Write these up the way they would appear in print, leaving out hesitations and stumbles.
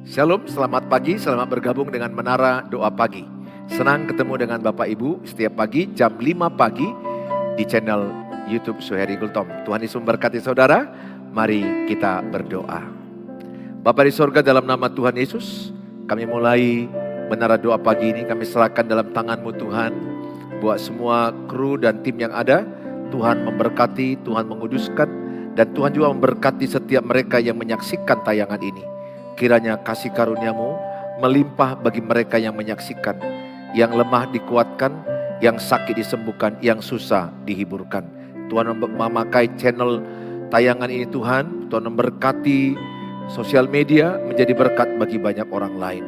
Shalom, selamat pagi, selamat bergabung dengan Menara Doa Pagi. Senang ketemu dengan Bapak Ibu setiap pagi jam 5 pagi di channel YouTube Suheri Gultom. Tuhan Yesus memberkati saudara, mari kita berdoa. Bapa di sorga, dalam nama Tuhan Yesus, kami mulai Menara Doa Pagi ini, kami serahkan dalam tangan-Mu Tuhan. Buat semua kru dan tim yang ada, Tuhan memberkati, Tuhan menguduskan, dan Tuhan juga memberkati setiap mereka yang menyaksikan tayangan ini. Kiranya kasih karunia-Mu melimpah bagi mereka yang menyaksikan, yang lemah dikuatkan, yang sakit disembuhkan, yang susah dihiburkan. Tuhan memakai channel tayangan ini Tuhan memberkati sosial media menjadi berkat bagi banyak orang lain.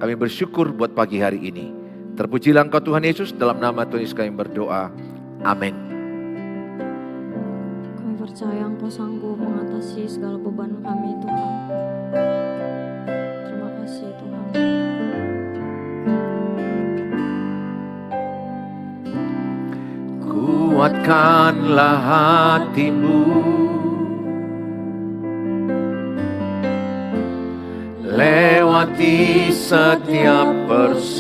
Kami bersyukur buat pagi hari ini. Terpujilah Engkau Tuhan Yesus, dalam nama Tuhan Yesus kami berdoa. Amin. Kami percaya Engkau sanggup mengatasi segala beban kami Tuhan. Terima kasih Tuhan. Kuatkanlah hatimu, lewati setiap persoalan.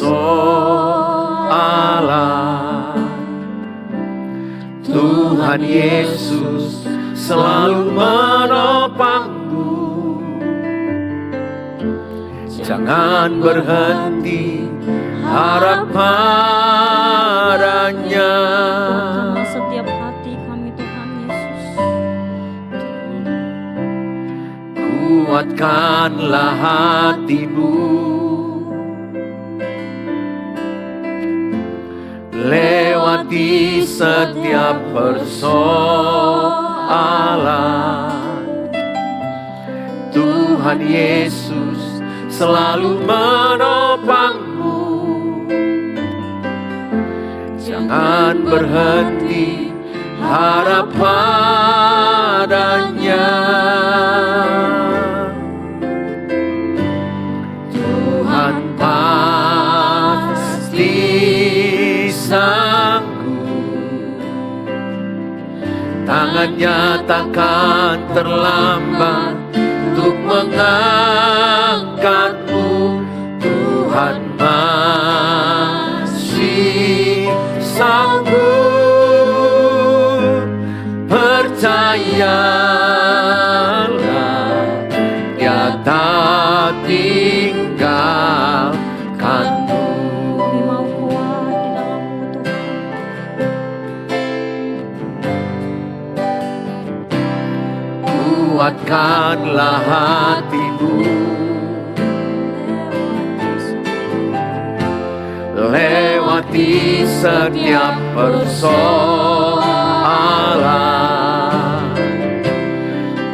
Tuhan Yesus selalu menopangmu. Jangan berhenti harap padanya. Jamah setiap hati kami Tuhan Yesus. Kuatkanlah hatimu, lewati setiap persoalan. Tuhan Yesus selalu menopangmu. Jangan berhenti harap padanya. Tuhan pasti sanggup, tangannya takkan terlambat untuk mengangkatmu. Tuhan masih sanggup, percayalah, Dia tak tinggalkanmu. Kami mau kuat di dalam-Mu Tuhan. Kuatkanlah hatimu, lewati setiap persoalan.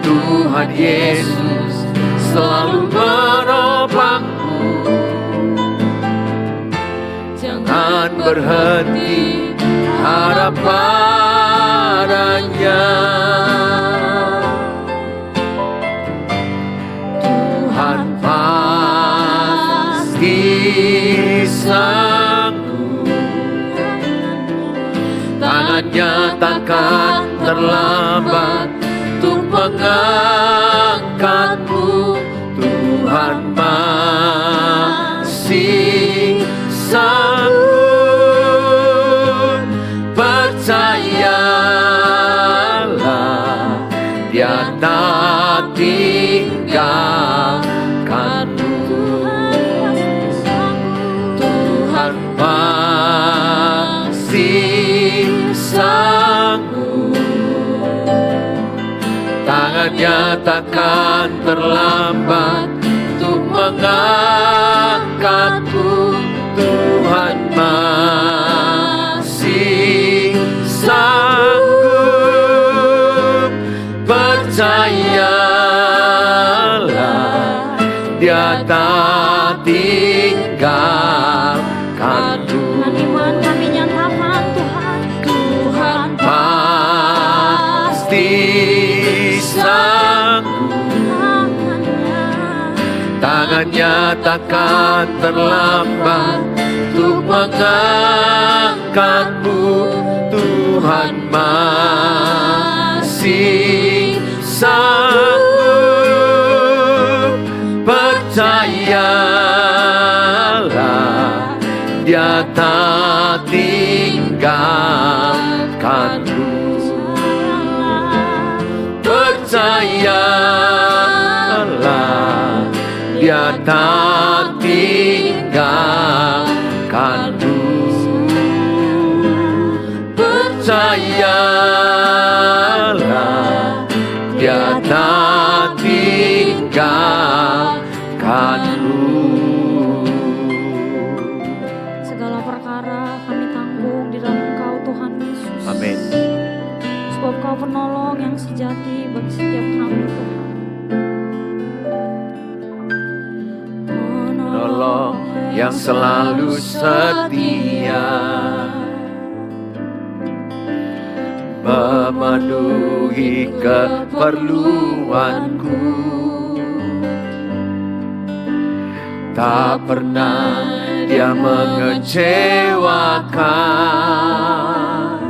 Tuhan Yesus selalu menopangmu. Jangan berhenti harap padanya. Tuhan pasti sanggup, tangannya takkan terlambat untuk mengangkatmu. Tuhan masih sanggup, percayalah, Dia tak tinggalkanmu. Tuhan pasti sanggup, tangannya takkan terlambat untuk mengangkatmu. Tuhan masih sanggup, percayalah, Dia tak tinggalkanmu. Dengan iman kami nyatakan Tuhan. Tuhan pasti sanggup, tangannya takkan terlambat untuk mengangkatmu. Tuhan masih sanggup, percayalah, percayalah, Dia tak tinggalkanku. Percayalah, Dia tak tinggalkanku. Percayalah, Dia tak tinggalkanku. Segala perkara kami tanggung di dalam Engkau Tuhan Yesus. Amin. Sebab Kau penolong yang sejati bagi setiap kami Tuhan. Penolong yang selalu setia, memenuhi keperluanku. Tak pernah Dia mengecewakan.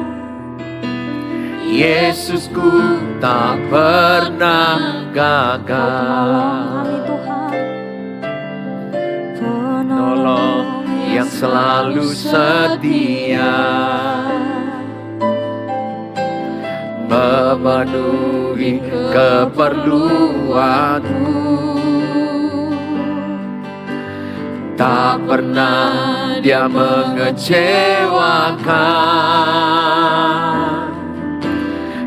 Yesusku tak pernah gagal. Kami Tuhan, Penolong yang selalu setia, memenuhi keperluanku. Tak pernah Dia mengecewakan.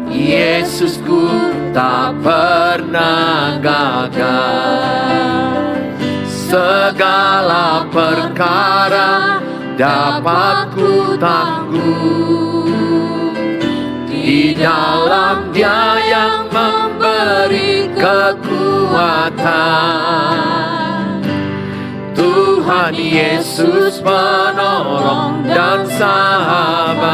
Yesusku tak pernah gagal. Segala perkara dapat ku tanggung di dalam Dia yang memberi kekuatan. Tuhan Yesus penolong dan sahabat.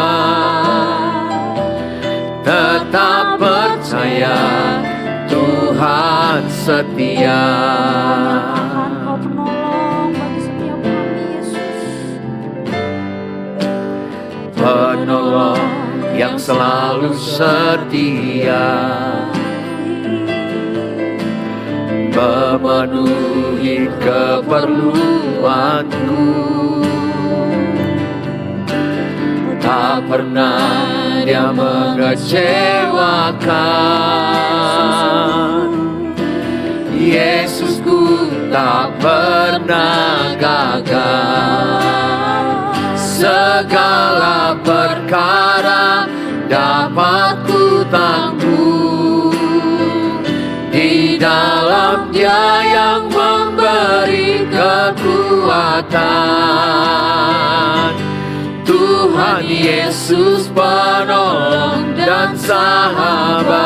Tetap percaya, Tuhan setia. Tuhan Kau penolong bagi setiap kami Yesus. Penolong yang selalu setia, memenuhi keperluanku. Tak pernah Dia mengecewakan. Yesusku tak pernah gagal. Segala perkara dapat ku tanggung di dalam Dia yang memberi kekuatan. Tuhan Yesus penolong dan sahabat.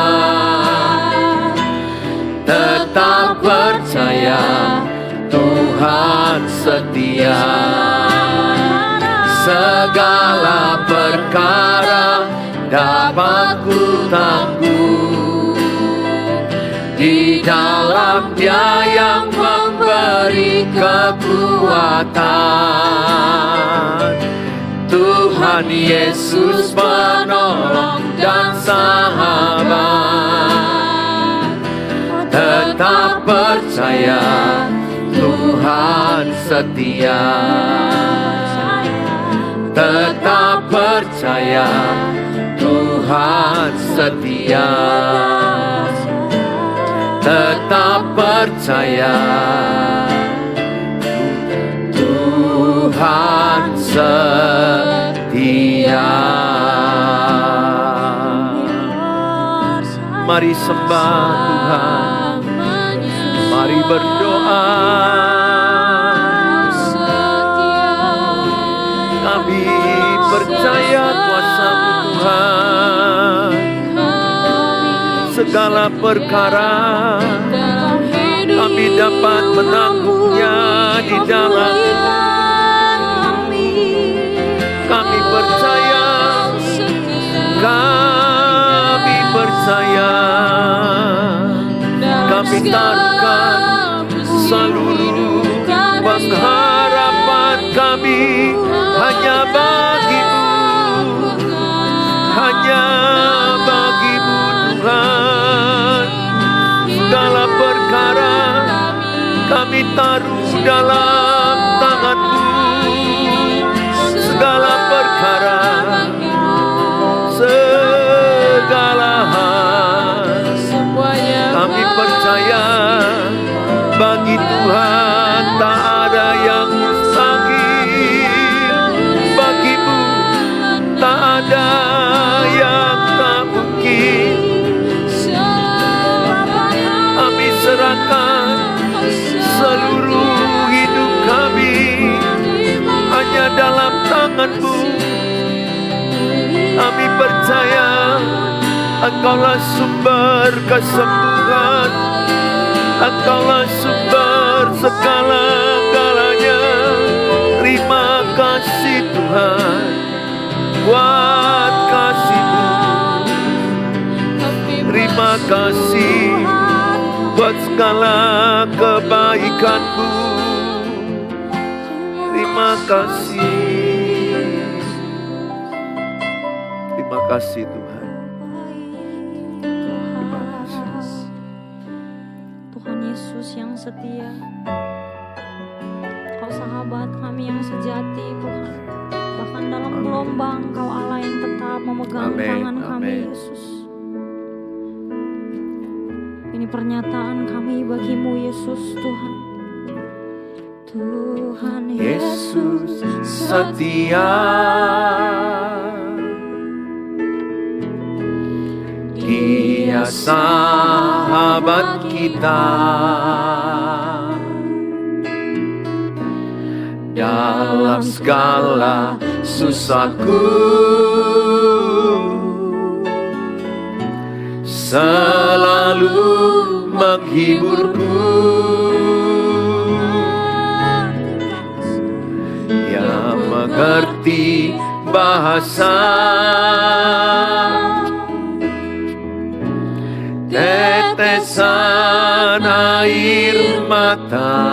Tetap percaya, Tuhan setia. Segala perkara dapat ku tanggung di dalam Dia yang memberi kekuatan. Tuhan Yesus penolong dan sahabat. Tetap percaya, Tuhan setia. Tetap percaya, Tuhan setia. Tetap percaya, Tuhan setia. Mari sembah Tuhan, mari berdoa. Kami percaya kuasa-Mu Tuhan. Segala perkara kami dapat menanggungnya di dalam. Kami percaya, kami percaya, kami taruhkan seluruh pengharapan kami hanya bagi-Mu, hanya bagi-Mu Tuhan. Segala perkara kami kami taruh dalam tangan-Mu segala perkara, segala hal. Kami percaya bagi Tuhan tak ada yang mustahil, bagi-Mu tak ada yang tak mungkin. Kami serahkan seluruh hidup kami hanya dalam tangan-Mu. Kami percaya Engkaulah sumber kesembuhan, Engkaulah sumber segala-galanya. Terima kasih Tuhan buat kasih-Mu. Terima kasih buat segala kebaikan-Mu. Terima kasih. Terima kasih Tuhan. Terima kasih. Tuhan Yesus yang setia, Kau sahabat kami yang sejati Tuhan. Bahkan dalam gelombang Kau Allah yang tetap memegang tangan kami Yesus. Ini pernyataan kami bagi-Mu Yesus Tuhan. Tuhan Yesus setia, Dia sahabat kita dalam segala susahku, selalu menghiburku. Dia mengerti bahasa tetesan air mata,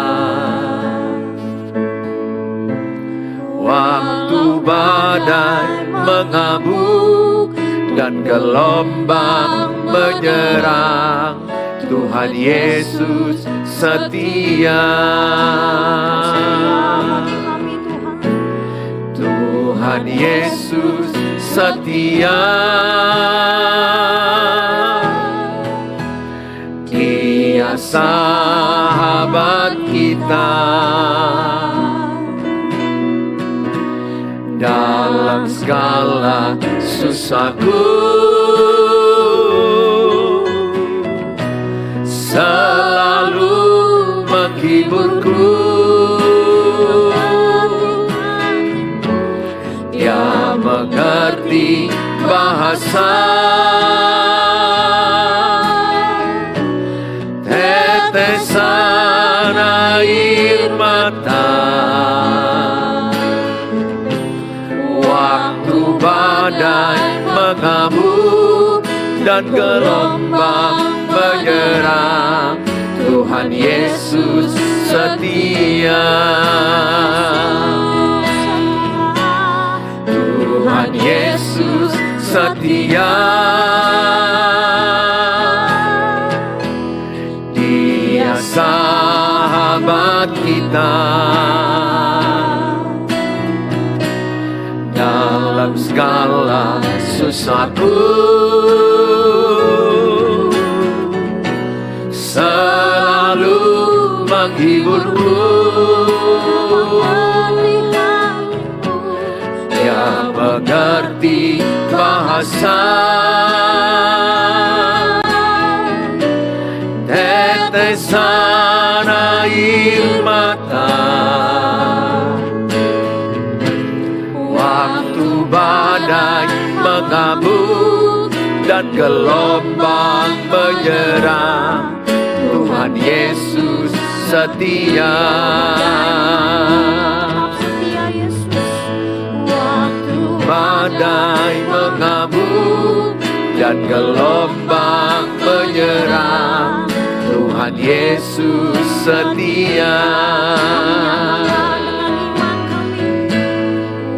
waktu badai mengamuk dan gelombang menyerang. Tuhan Yesus setia. Tuhan Yesus setia. Dia sahabat kita dalam segala susahku, selalu menghiburku. Dia mengerti bahasa tetesan air mata, waktu badai mengamuk dan gelombang menyerang. Tuhan Yesus setia. Tuhan Yesus setia. Dia sahabat kita dalam segala susahku, selalu menghiburku. Dia mengerti bahasa tetesan air mata, waktu badai mengamuk dan gelombang menyerang. Tuhan Yesus setia. Badai mengamuk dan gelombang menyerang. Tuhan Yesus setia.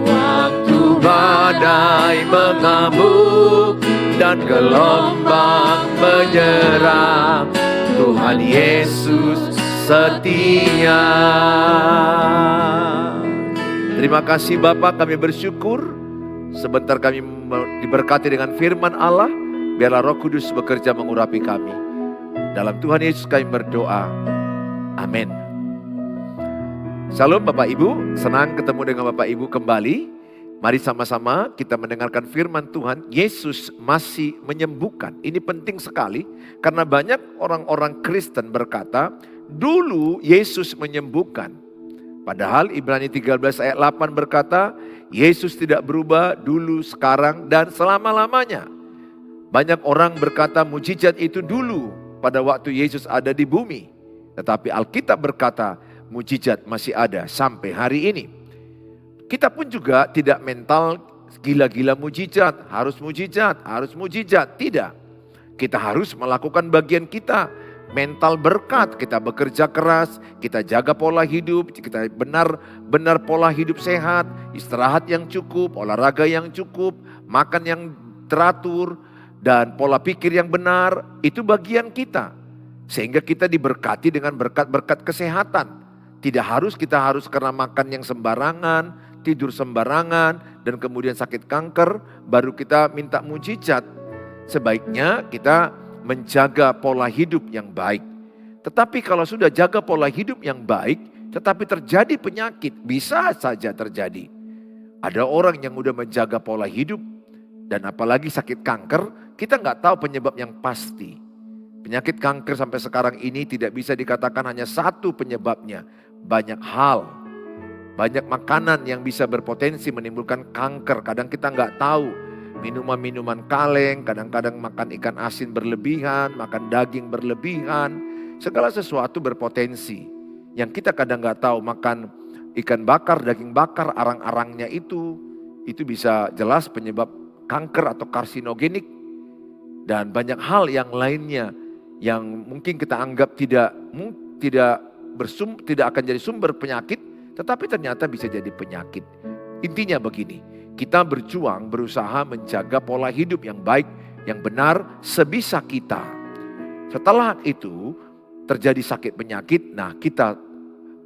Waktu badai mengamuk dan gelombang menyerang. Tuhan Yesus setia. Terima kasih Bapa, kami bersyukur. Sebentar kami diberkati dengan firman Allah. Biarlah Roh Kudus bekerja mengurapi kami. Dalam Tuhan Yesus kami berdoa. Amin. Salam Bapak Ibu, senang ketemu dengan Bapak Ibu kembali. Mari sama-sama kita mendengarkan firman Tuhan. Yesus masih menyembuhkan. Ini penting sekali karena banyak orang-orang Kristen berkata, dulu Yesus menyembuhkan. Padahal Ibrani 13 ayat 8 berkata, Yesus tidak berubah dulu, sekarang, dan selama-lamanya. Banyak orang berkata mujizat itu dulu pada waktu Yesus ada di bumi. Tetapi Alkitab berkata mujizat masih ada sampai hari ini. Kita pun juga tidak mental gila-gila mujizat, harus mujizat. Tidak. Kita harus melakukan bagian kita. Mental berkat, kita bekerja keras, kita jaga pola hidup, kita benar pola hidup sehat, istirahat yang cukup, olahraga yang cukup, makan yang teratur, dan pola pikir yang benar, itu bagian kita. Sehingga kita diberkati dengan berkat-berkat kesehatan. Kita harus karena makan yang sembarangan, tidur sembarangan, dan kemudian sakit kanker, baru kita minta mujizat. Sebaiknya kita menjaga pola hidup yang baik. Tetapi kalau sudah jaga pola hidup yang baik, tetapi terjadi penyakit, bisa saja terjadi. Ada orang yang udah menjaga pola hidup, dan apalagi sakit kanker, kita nggak tahu penyebab yang pasti. Penyakit kanker sampai sekarang ini tidak bisa dikatakan hanya satu penyebabnya. Banyak hal, banyak makanan yang bisa berpotensi menimbulkan kanker. Kadang kita nggak tahu. Minuman-minuman kaleng, kadang-kadang makan ikan asin berlebihan, makan daging berlebihan. Segala sesuatu berpotensi. Yang kita kadang nggak tahu, makan ikan bakar, daging bakar, arang-arangnya itu bisa jelas penyebab kanker atau karsinogenik. Dan banyak hal yang lainnya yang mungkin kita anggap tidak akan jadi sumber penyakit, tetapi ternyata bisa jadi penyakit. Intinya begini. Kita berusaha menjaga pola hidup yang baik, yang benar sebisa kita. Setelah itu terjadi sakit penyakit, nah kita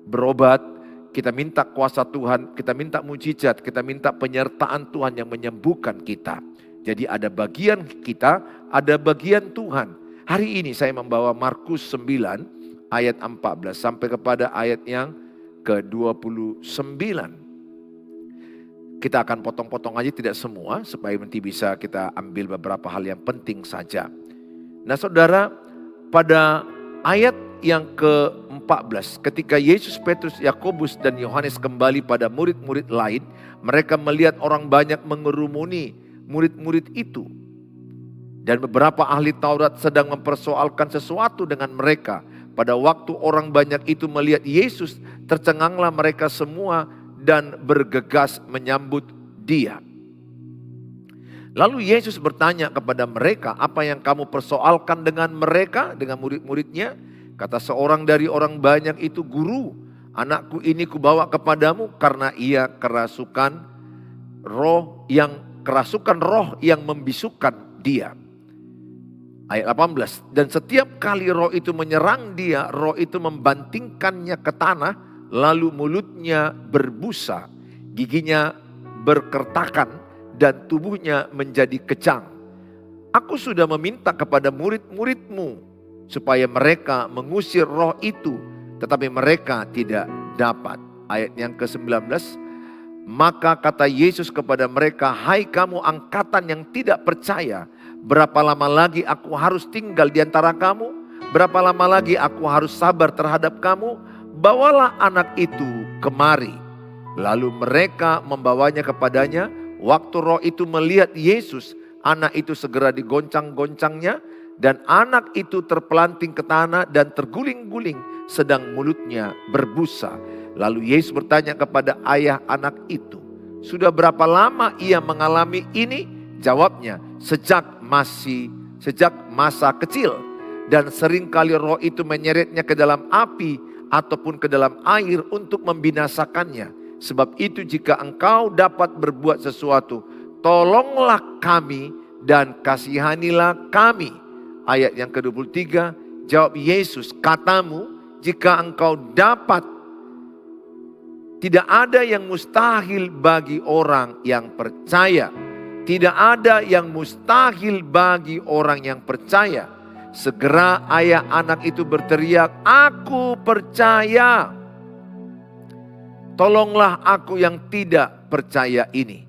berobat, kita minta kuasa Tuhan, kita minta mujizat, kita minta penyertaan Tuhan yang menyembuhkan kita. Jadi ada bagian kita, ada bagian Tuhan. Hari ini saya membawa Markus 9 ayat 14 sampai kepada ayat yang ke-29. Kita akan potong-potong aja, tidak semua, supaya nanti bisa kita ambil beberapa hal yang penting saja. Nah saudara, pada ayat yang ke-14, ketika Yesus, Petrus, Yakobus, dan Yohanes kembali pada murid-murid lain, mereka melihat orang banyak mengerumuni murid-murid itu. Dan beberapa ahli Taurat sedang mempersoalkan sesuatu dengan mereka. Pada waktu orang banyak itu melihat Yesus, tercenganglah mereka semua dan bergegas menyambut Dia. Lalu Yesus bertanya kepada mereka, apa yang kamu persoalkan dengan mereka, dengan murid-muridnya? Kata seorang dari orang banyak itu, Guru, anakku ini kubawa kepadamu karena ia kerasukan roh yang membisukan dia. Ayat 18, dan setiap kali roh itu menyerang dia, roh itu membantingkannya ke tanah, lalu mulutnya berbusa, giginya berkertakan, dan tubuhnya menjadi kejang. Aku sudah meminta kepada murid-muridmu supaya mereka mengusir roh itu, tetapi mereka tidak dapat. Ayat yang ke-19, maka kata Yesus kepada mereka, hai kamu angkatan yang tidak percaya, berapa lama lagi aku harus tinggal di antara kamu? Berapa lama lagi aku harus sabar terhadap kamu? Bawalah anak itu kemari. Lalu mereka membawanya kepadanya. Waktu roh itu melihat Yesus, anak itu segera digoncang-goncangnya. Dan anak itu terpelanting ke tanah dan terguling-guling, sedang mulutnya berbusa. Lalu Yesus bertanya kepada ayah anak itu, sudah berapa lama ia mengalami ini? Jawabnya, sejak masa kecil. Dan seringkali roh itu menyeretnya ke dalam api ataupun ke dalam air untuk membinasakannya. Sebab itu jika engkau dapat berbuat sesuatu, tolonglah kami dan kasihanilah kami. Ayat yang ke-23, jawab Yesus, katamu, jika engkau dapat. Tidak ada yang mustahil bagi orang yang percaya. Tidak ada yang mustahil bagi orang yang percaya. Segera ayah anak itu berteriak, "Aku percaya. Tolonglah aku yang tidak percaya ini."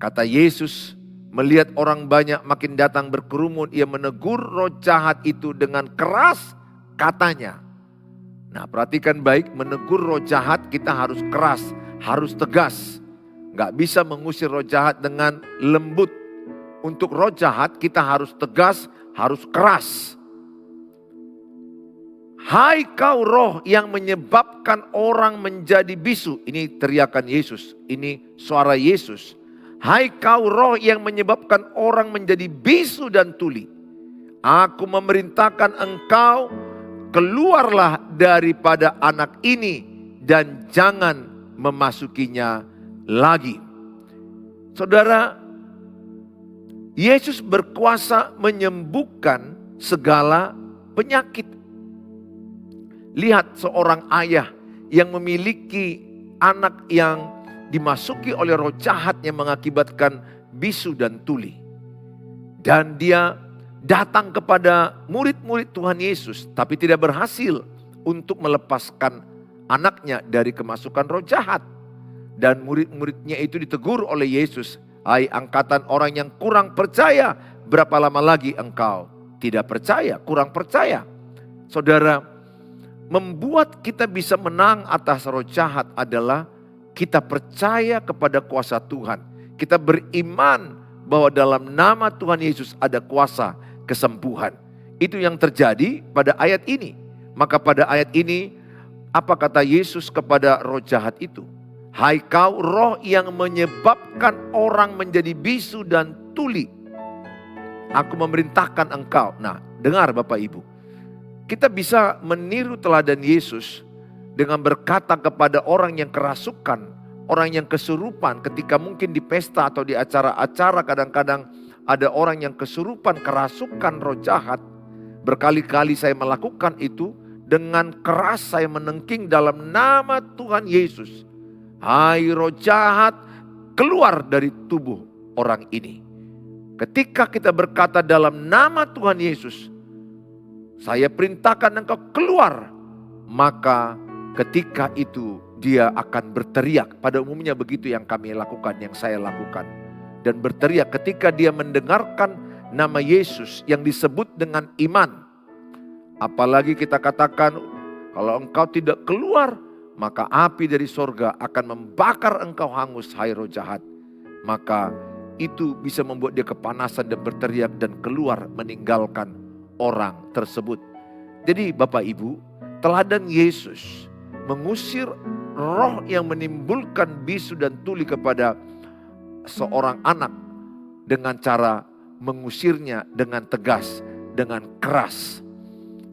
Kata Yesus, melihat orang banyak makin datang berkerumun, ia menegur roh jahat itu dengan keras katanya. Nah, perhatikan baik, menegur roh jahat kita harus keras, harus tegas. Nggak bisa mengusir roh jahat dengan lembut. Untuk roh jahat kita harus tegas, harus keras. "Hai kau roh yang menyebabkan orang menjadi bisu." Ini teriakan Yesus, ini suara Yesus. "Hai kau roh yang menyebabkan orang menjadi bisu dan tuli. Aku memerintahkan engkau, keluarlah daripada anak ini dan jangan memasukinya lagi." Saudara, Yesus berkuasa menyembuhkan segala penyakit. Lihat seorang ayah yang memiliki anak yang dimasuki oleh roh jahat yang mengakibatkan bisu dan tuli. Dan dia datang kepada murid-murid Tuhan Yesus, tapi tidak berhasil untuk melepaskan anaknya dari kemasukan roh jahat. Dan murid-muridnya itu ditegur oleh Yesus, "Hai angkatan orang yang kurang percaya, berapa lama lagi engkau tidak percaya, kurang percaya?" Saudara, membuat kita bisa menang atas roh jahat adalah kita percaya kepada kuasa Tuhan. Kita beriman bahwa dalam nama Tuhan Yesus ada kuasa kesembuhan. Itu yang terjadi pada ayat ini. Maka pada ayat ini, apa kata Yesus kepada roh jahat itu? "Hai kau roh yang menyebabkan orang menjadi bisu dan tuli, aku memerintahkan engkau." Nah, dengar Bapak Ibu. Kita bisa meniru teladan Yesus dengan berkata kepada orang yang kerasukan, orang yang kesurupan, ketika mungkin di pesta atau di acara-acara kadang-kadang ada orang yang kesurupan, kerasukan roh jahat. Berkali-kali saya melakukan itu, dengan keras saya menengking dalam nama Tuhan Yesus. "Hai roh jahat, keluar dari tubuh orang ini." Ketika kita berkata dalam nama Tuhan Yesus, "Saya perintahkan engkau keluar," maka ketika itu dia akan berteriak. Pada umumnya begitu yang kami lakukan, yang saya lakukan. Dan berteriak ketika dia mendengarkan nama Yesus yang disebut dengan iman. Apalagi kita katakan, "Kalau engkau tidak keluar, maka api dari sorga akan membakar engkau hangus, hai roh jahat." Maka itu bisa membuat dia kepanasan dan berteriak dan keluar meninggalkan orang tersebut. Jadi Bapak Ibu, teladan Yesus mengusir roh yang menimbulkan bisu dan tuli kepada seorang anak dengan cara mengusirnya dengan tegas, dengan keras.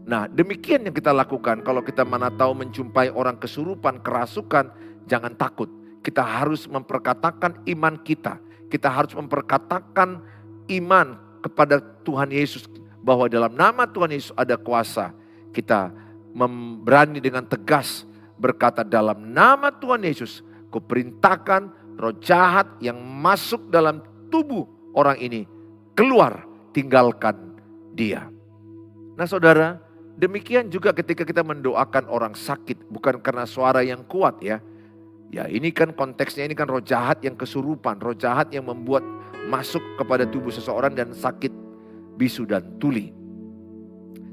Nah, demikian yang kita lakukan. Kalau kita mana tahu menjumpai orang kesurupan, kerasukan, jangan takut. Kita harus memperkatakan iman kita. Kita harus memperkatakan iman kepada Tuhan Yesus, bahwa dalam nama Tuhan Yesus ada kuasa. Kita berani dengan tegas berkata, "Dalam nama Tuhan Yesus, kuperintahkan roh jahat yang masuk dalam tubuh orang ini, keluar, tinggalkan dia." Nah saudara, demikian juga ketika kita mendoakan orang sakit, bukan karena suara yang kuat ya. Ya ini kan konteksnya, ini kan roh jahat yang kesurupan, roh jahat yang membuat masuk kepada tubuh seseorang dan sakit bisu dan tuli.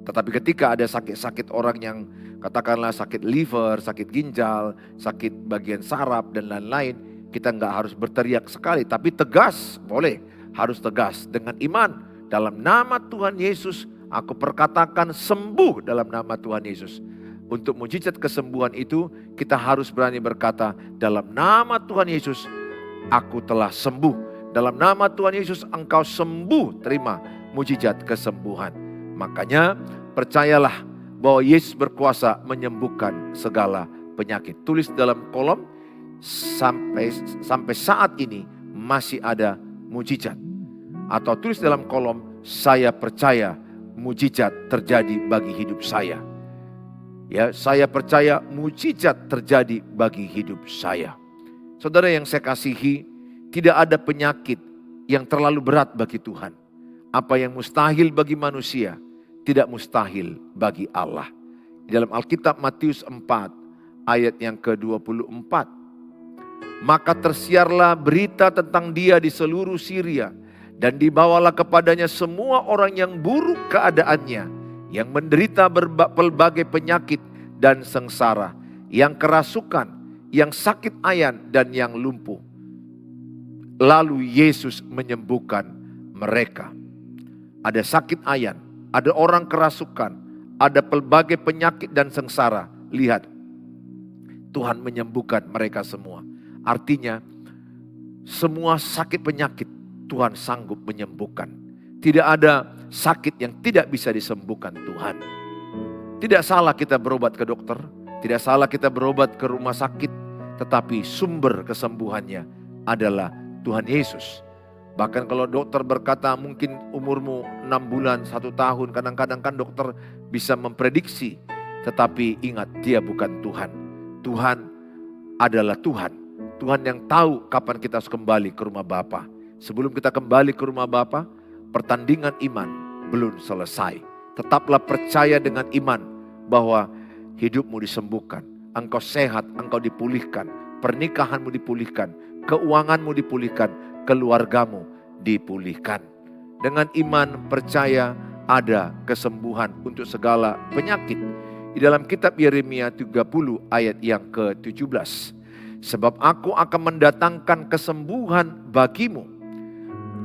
Tetapi ketika ada sakit-sakit orang yang katakanlah sakit liver, sakit ginjal, sakit bagian saraf dan lain-lain, kita nggak harus berteriak sekali, tapi tegas, boleh, harus tegas dengan iman. Dalam nama Tuhan Yesus, aku perkatakan sembuh dalam nama Tuhan Yesus. Untuk mujizat kesembuhan itu, kita harus berani berkata, dalam nama Tuhan Yesus, aku telah sembuh. Dalam nama Tuhan Yesus, engkau sembuh, terima mujizat kesembuhan. Makanya percayalah bahwa Yesus berkuasa menyembuhkan segala penyakit. Tulis dalam kolom, sampai saat ini masih ada mujizat. Atau tulis dalam kolom, saya percaya mujizat terjadi bagi hidup saya. Ya, saya percaya mujizat terjadi bagi hidup saya. Saudara yang saya kasihi, tidak ada penyakit yang terlalu berat bagi Tuhan. Apa yang mustahil bagi manusia, tidak mustahil bagi Allah. Di dalam Alkitab Matius 4 ayat yang ke-24. Maka tersiarlah berita tentang dia di seluruh Syria, dan dibawalah kepadanya semua orang yang buruk keadaannya, yang menderita berbagai penyakit dan sengsara, yang kerasukan, yang sakit ayan, dan yang lumpuh. Lalu Yesus menyembuhkan mereka. Ada sakit ayan, ada orang kerasukan, ada pelbagai penyakit dan sengsara. Lihat, Tuhan menyembuhkan mereka semua. Artinya, semua sakit penyakit Tuhan sanggup menyembuhkan. Tidak ada sakit yang tidak bisa disembuhkan Tuhan. Tidak salah kita berobat ke dokter, tidak salah kita berobat ke rumah sakit, tetapi sumber kesembuhannya adalah Tuhan Yesus. Bahkan kalau dokter berkata mungkin umurmu 6 bulan, 1 tahun, kadang-kadang kan dokter bisa memprediksi. Tetapi ingat, dia bukan Tuhan. Tuhan adalah Tuhan. Tuhan yang tahu kapan kita harus kembali ke rumah Bapa. Sebelum kita kembali ke rumah Bapa, pertandingan iman belum selesai. Tetaplah percaya dengan iman bahwa hidupmu disembuhkan. Engkau sehat, engkau dipulihkan. Pernikahanmu dipulihkan. Keuanganmu dipulihkan. Keluargamu dipulihkan. Dengan iman percaya ada kesembuhan untuk segala penyakit. Di dalam kitab Yeremia 30 ayat yang ke-17. Sebab aku akan mendatangkan kesembuhan bagimu.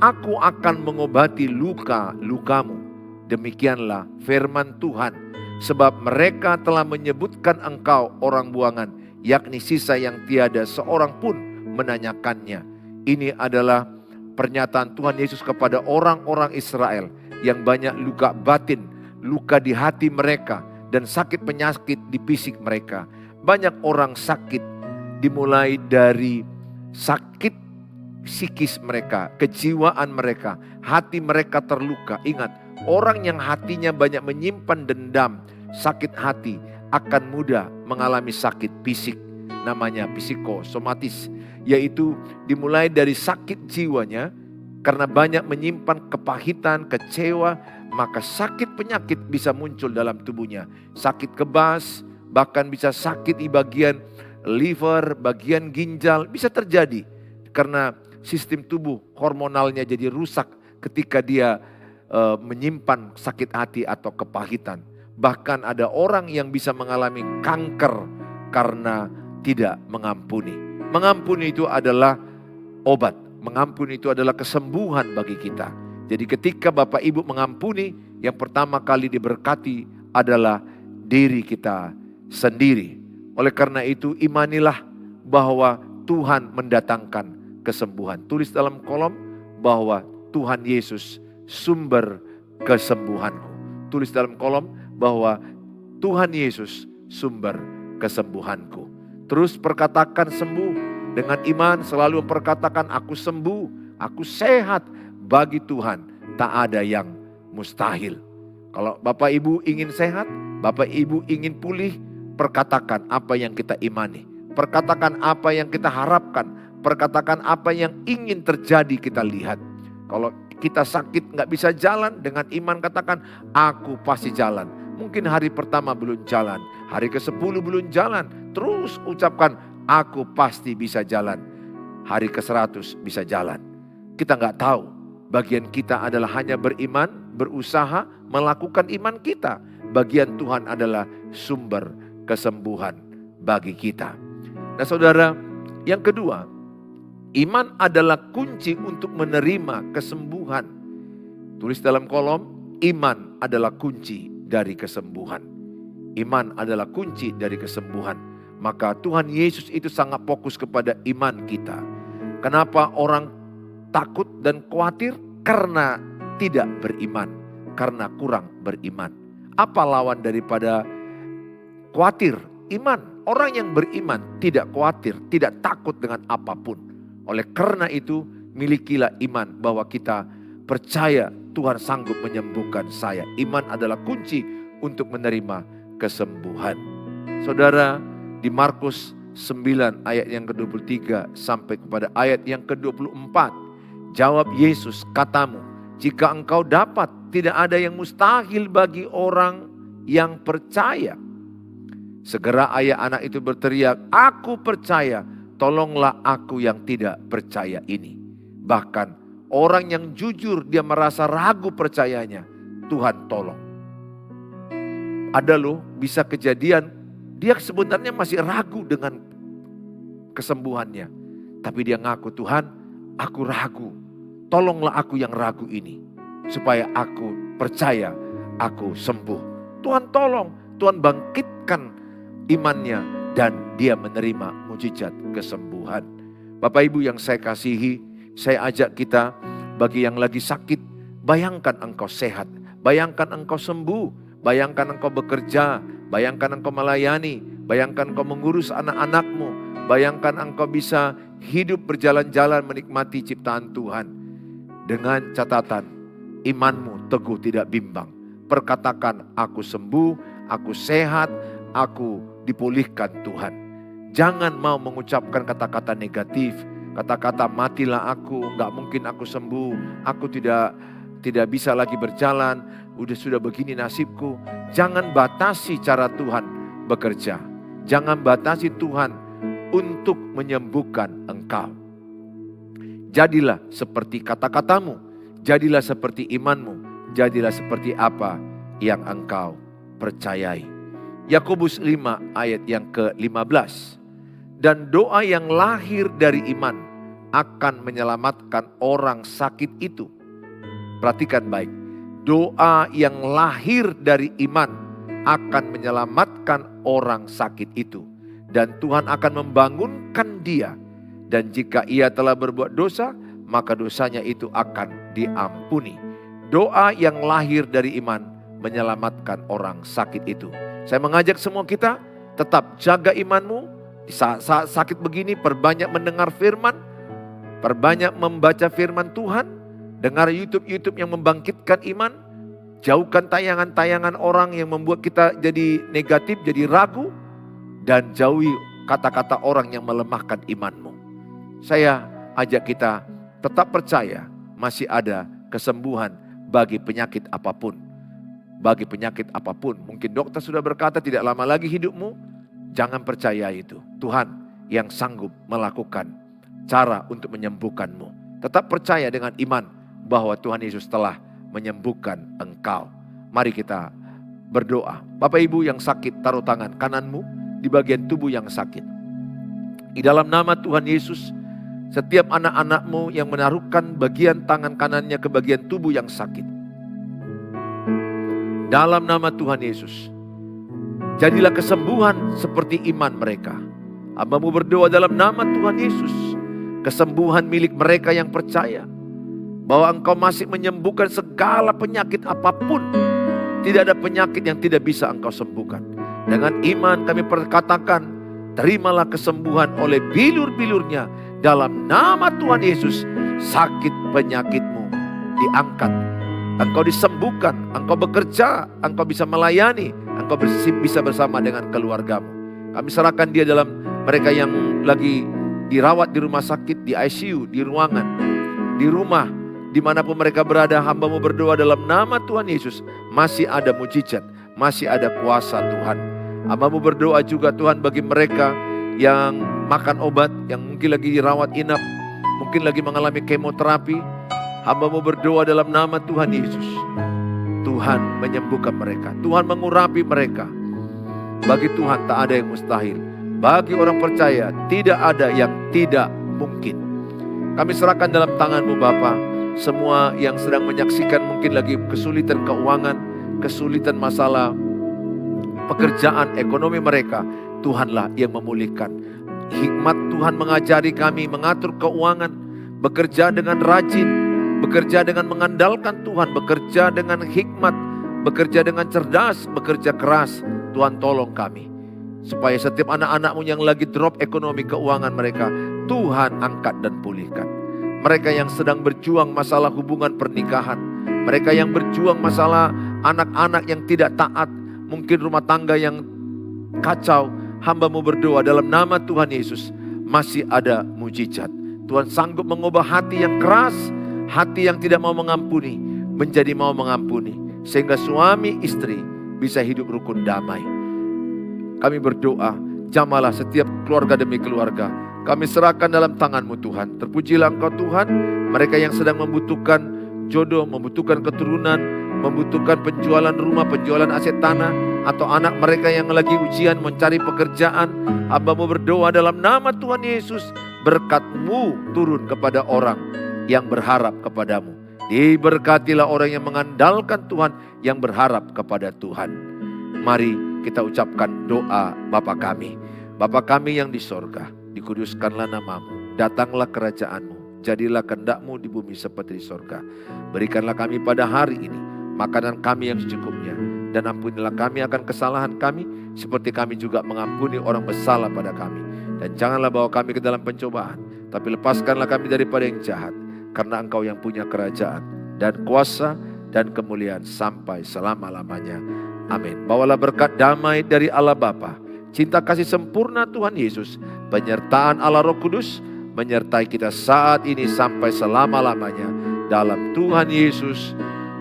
Aku akan mengobati luka-lukamu. Demikianlah firman Tuhan. Sebab mereka telah menyebutkan engkau orang buangan, yakni sisa yang tiada seorang pun menanyakannya. Ini adalah pernyataan Tuhan Yesus kepada orang-orang Israel yang banyak luka batin, luka di hati mereka, dan sakit penyakit di fisik mereka. Banyak orang sakit dimulai dari sakit psikis mereka, kejiwaan mereka, hati mereka terluka. Ingat, orang yang hatinya banyak menyimpan dendam, sakit hati akan mudah mengalami sakit fisik. Namanya psikosomatis, yaitu dimulai dari sakit jiwanya karena banyak menyimpan kepahitan, kecewa, maka sakit penyakit bisa muncul dalam tubuhnya. Sakit kebas, bahkan bisa sakit di bagian liver, bagian ginjal, bisa terjadi karena sistem tubuh hormonalnya jadi rusak ketika dia menyimpan sakit hati atau kepahitan. Bahkan ada orang yang bisa mengalami kanker karena tidak mengampuni. Mengampuni itu adalah obat, mengampuni itu adalah kesembuhan bagi kita. Jadi ketika Bapak Ibu mengampuni, yang pertama kali diberkati adalah diri kita sendiri. Oleh karena itu imanilah bahwa Tuhan mendatangkan kesembuhan. Tulis dalam kolom bahwa Tuhan Yesus sumber kesembuhanku. Tulis dalam kolom bahwa Tuhan Yesus sumber kesembuhanku. Terus perkatakan sembuh dengan iman, selalu memperkatakan aku sembuh, aku sehat. Bagi Tuhan tak ada yang mustahil. Kalau Bapak Ibu ingin sehat, Bapak Ibu ingin pulih, perkatakan apa yang kita imani. Perkatakan apa yang kita harapkan. Perkatakan apa yang ingin terjadi kita lihat. Kalau kita sakit gak bisa jalan, dengan iman katakan aku pasti jalan. Mungkin hari pertama belum jalan, hari ke-10 belum jalan. Terus ucapkan aku pasti bisa jalan. Hari ke-100 bisa jalan. Kita gak tahu. Bagian kita adalah hanya beriman, berusaha melakukan iman kita. Bagian Tuhan adalah sumber kesembuhan bagi kita. Nah saudara, yang kedua, iman adalah kunci untuk menerima kesembuhan. Tulis dalam kolom, iman adalah kunci dari kesembuhan. Iman adalah kunci dari kesembuhan. Maka Tuhan Yesus itu sangat fokus kepada iman kita. Kenapa orang takut dan khawatir? Karena tidak beriman, karena kurang beriman. Apa lawan daripada khawatir? Iman. Orang yang beriman tidak khawatir, tidak takut dengan apapun. Oleh karena itu, milikilah iman bahwa kita percaya Tuhan sanggup menyembuhkan saya. Iman adalah kunci untuk menerima kesembuhan. Saudara, di Markus 9 ayat yang ke-23 sampai kepada ayat yang ke-24. Jawab Yesus, katamu, jika engkau dapat, tidak ada yang mustahil bagi orang yang percaya. Segera ayah anak itu berteriak, aku percaya, tolonglah aku yang tidak percaya ini. Bahkan orang yang jujur dia merasa ragu percayanya, Tuhan tolong. Ada loh bisa kejadian, dia sebenarnya masih ragu dengan kesembuhannya. Tapi dia ngaku, Tuhan aku ragu, tolonglah aku yang ragu ini. Supaya aku percaya, aku sembuh. Tuhan tolong, Tuhan bangkitkan imannya dan dia menerima mujizat kesembuhan. Bapak Ibu yang saya kasihi, saya ajak kita bagi yang lagi sakit, bayangkan engkau sehat, bayangkan engkau sembuh, bayangkan engkau bekerja, bayangkan engkau melayani, bayangkan engkau mengurus anak-anakmu, bayangkan engkau bisa hidup berjalan-jalan menikmati ciptaan Tuhan. Dengan catatan, imanmu teguh tidak bimbang. Perkatakan, aku sembuh, aku sehat, aku dipulihkan Tuhan. Jangan mau mengucapkan kata-kata negatif, kata-kata matilah aku, gak mungkin aku sembuh, aku tidak bisa lagi berjalan, sudah begini nasibku. Jangan batasi cara Tuhan bekerja. Jangan batasi Tuhan untuk menyembuhkan engkau. Jadilah seperti kata-katamu, jadilah seperti imanmu, jadilah seperti apa yang engkau percayai. Yakobus 5 ayat yang ke-15. Dan doa yang lahir dari iman akan menyelamatkan orang sakit itu. Perhatikan baik. Doa yang lahir dari iman akan menyelamatkan orang sakit itu. Dan Tuhan akan membangunkan dia. Dan jika ia telah berbuat dosa, maka dosanya itu akan diampuni. Doa yang lahir dari iman menyelamatkan orang sakit itu. Saya mengajak semua kita tetap jaga imanmu. Saat sakit begini, perbanyak mendengar firman, perbanyak membaca firman Tuhan, dengar YouTube yang membangkitkan iman, jauhkan tayangan-tayangan orang yang membuat kita jadi negatif, jadi ragu, dan jauhi kata-kata orang yang melemahkan imanmu. Saya ajak kita tetap percaya masih ada kesembuhan bagi penyakit apapun. Bagi penyakit apapun. Mungkin dokter sudah berkata tidak lama lagi hidupmu. Jangan percaya itu. Tuhan yang sanggup melakukan cara untuk menyembuhkanmu. Tetap percaya dengan iman bahwa Tuhan Yesus telah menyembuhkan engkau. Mari kita berdoa. Bapak Ibu yang sakit, taruh tangan kananmu di bagian tubuh yang sakit. Di dalam nama Tuhan Yesus, setiap anak-anakmu yang menaruhkan bagian tangan kanannya ke bagian tubuh yang sakit. Dalam nama Tuhan Yesus, jadilah kesembuhan seperti iman mereka. Hamba-Mu berdoa dalam nama Tuhan Yesus, kesembuhan milik mereka yang percaya bahwa Engkau masih menyembuhkan segala penyakit apapun. Tidak ada penyakit yang tidak bisa Engkau sembuhkan. Dengan iman kami perkatakan, terimalah kesembuhan oleh bilur-bilurnya. Dalam nama Tuhan Yesus, sakit penyakitmu diangkat. Engkau disembuhkan, engkau bekerja, engkau bisa melayani, engkau bisa bersama dengan keluargamu. Kami serahkan dia dalam mereka yang lagi dirawat di rumah sakit, di ICU, di ruangan, di rumah, dimanapun mereka berada. Hamba-Mu berdoa dalam nama Tuhan Yesus, masih ada mujizat, masih ada kuasa Tuhan. Hamba-Mu berdoa juga Tuhan bagi mereka yang makan obat, yang mungkin lagi dirawat inap, mungkin lagi mengalami kemoterapi. Hamba-Mu berdoa dalam nama Tuhan Yesus. Tuhan menyembuhkan mereka, Tuhan mengurapi mereka. Bagi Tuhan tak ada yang mustahil. Bagi orang percaya tidak ada yang tidak mungkin. Kami serahkan dalam tangan-Mu Bapa, semua yang sedang menyaksikan mungkin lagi kesulitan keuangan, kesulitan masalah pekerjaan, ekonomi mereka. Tuhanlah yang memulihkan. Hikmat Tuhan mengajari kami mengatur keuangan, bekerja dengan rajin, bekerja dengan mengandalkan Tuhan, bekerja dengan hikmat, bekerja dengan cerdas, bekerja keras. Tuhan tolong kami, supaya setiap anak-anak-Mu yang lagi drop ekonomi keuangan mereka, Tuhan angkat dan pulihkan. Mereka yang sedang berjuang masalah hubungan pernikahan, mereka yang berjuang masalah anak-anak yang tidak taat, mungkin rumah tangga yang kacau, hamba-Mu berdoa dalam nama Tuhan Yesus, masih ada mujizat. Tuhan sanggup mengubah hati yang keras, hati yang tidak mau mengampuni, menjadi mau mengampuni. Sehingga suami istri bisa hidup rukun damai. Kami berdoa, jamalah setiap keluarga demi keluarga. Kami serahkan dalam tangan-Mu Tuhan. Terpujilah Engkau Tuhan, mereka yang sedang membutuhkan jodoh, membutuhkan keturunan, membutuhkan penjualan rumah, penjualan aset tanah, atau anak mereka yang lagi ujian mencari pekerjaan. Hamba-Mu berdoa dalam nama Tuhan Yesus, berkat-Mu turun kepada orang yang berharap kepadamu. Diberkatilah orang yang mengandalkan Tuhan, yang berharap kepada Tuhan. Mari kita ucapkan doa Bapa kami. Bapa kami yang di sorga, dikuduskanlah nama-Mu, datanglah kerajaan-Mu, jadilah kehendak-Mu di bumi seperti di sorga. Berikanlah kami pada hari ini makanan kami yang secukupnya, dan ampunilah kami akan kesalahan kami, seperti kami juga mengampuni orang bersalah pada kami. Dan janganlah bawa kami ke dalam pencobaan, tapi lepaskanlah kami daripada yang jahat, karena Engkau yang punya kerajaan, dan kuasa, dan kemuliaan sampai selama-lamanya. Amin. Bawalah berkat damai dari Allah Bapa, cinta kasih sempurna Tuhan Yesus, penyertaan Allah Roh Kudus, menyertai kita saat ini sampai selama-lamanya. Dalam Tuhan Yesus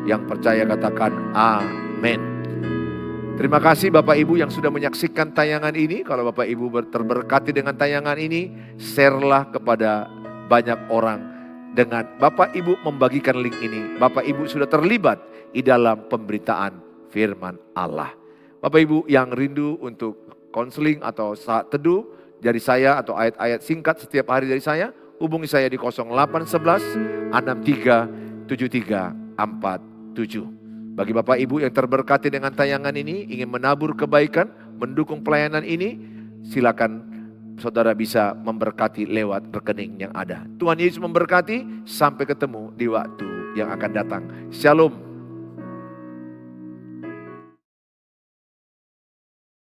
yang percaya katakan amin. Terima kasih Bapak Ibu yang sudah menyaksikan tayangan ini. Kalau Bapak Ibu terberkati dengan tayangan ini, share-lah kepada banyak orang. Dengan Bapak Ibu membagikan link ini, Bapak Ibu sudah terlibat di dalam pemberitaan firman Allah. Bapak Ibu yang rindu untuk konseling atau saat teduh dari saya atau ayat-ayat singkat setiap hari dari saya, hubungi saya di 0811 63 73 47. Bagi Bapak Ibu yang terberkati dengan tayangan ini, ingin menabur kebaikan, mendukung pelayanan ini, silakan saudara bisa memberkati lewat rekening yang ada. Tuhan Yesus memberkati, sampai ketemu di waktu yang akan datang. Shalom.